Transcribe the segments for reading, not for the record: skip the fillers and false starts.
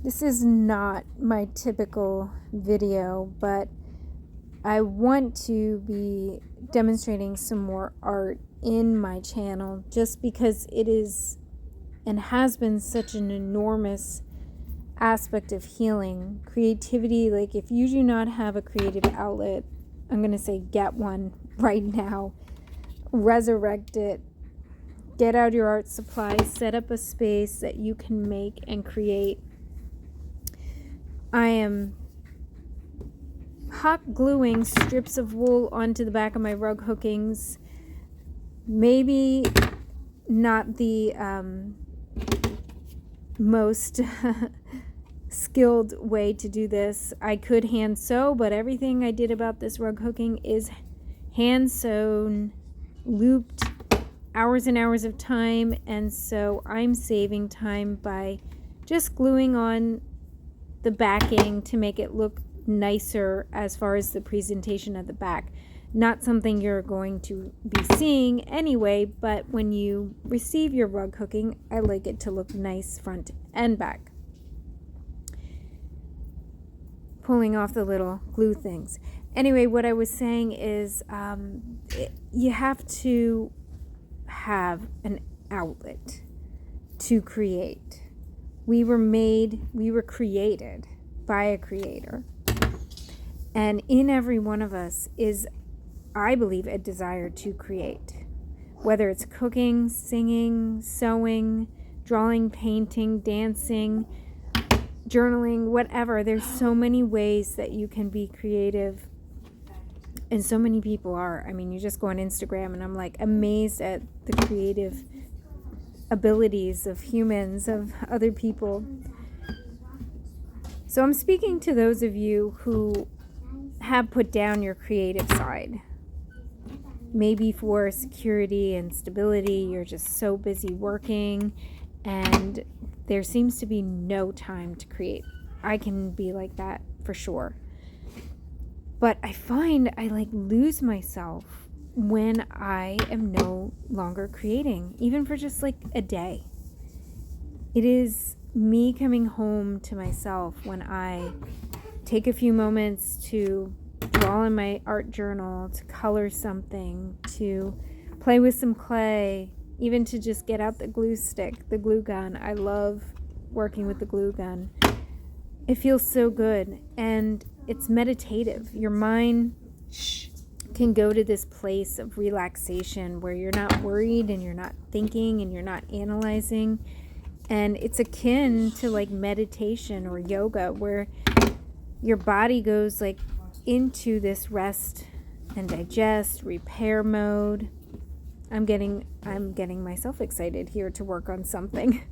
This is not my typical video, but I want to be demonstrating some more art in my channel just because it is and has been such an enormous aspect of healing. Creativity, like if you do not have a creative outlet, I'm going to say get one right now. Resurrect it. Get out your art supplies. Set up a space that you can make and create. I am hot gluing strips of wool onto the back of my rug hookings. Maybe not the most skilled way to do this. I could hand sew, but everything I did about this rug hooking is hand sewn, looped, hours and hours of time, and so I'm saving time by just gluing on the backing to make it look nicer as far as the presentation of the back. Not something you're going to be seeing anyway, but when you receive your rug hooking, I like it to look nice front and back. Pulling off the little glue things. Anyway, what I was saying is you have to have an outlet to create. We were created by a creator. And in every one of us is, I believe, a desire to create. Whether it's cooking, singing, sewing, drawing, painting, dancing, journaling, whatever. There's so many ways that you can be creative. And so many people are. I mean, you just go on Instagram and I'm like amazed at the creative abilities of humans, of other people. So I'm speaking to those of you who have put down your creative side. Maybe for security and stability, you're just so busy working and there seems to be no time to create. I can be like that for sure. But I find I lose myself when I am no longer creating, even for just a day. It is me coming home to myself when I take a few moments to draw in my art journal, to color something, to play with some clay, even to just get out the glue stick, the glue gun. I love working with the glue gun. It feels so good and it's meditative. Your mind can go to this place of relaxation where you're not worried and you're not thinking and you're not analyzing. And it's akin to meditation or yoga where your body goes into this rest and digest, repair mode. I'm getting myself excited here to work on something.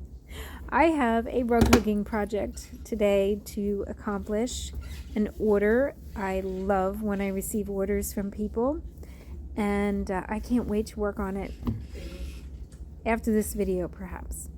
I have a rug hooking project today to accomplish, an order. I love when I receive orders from people, and I can't wait to work on it after this video, perhaps.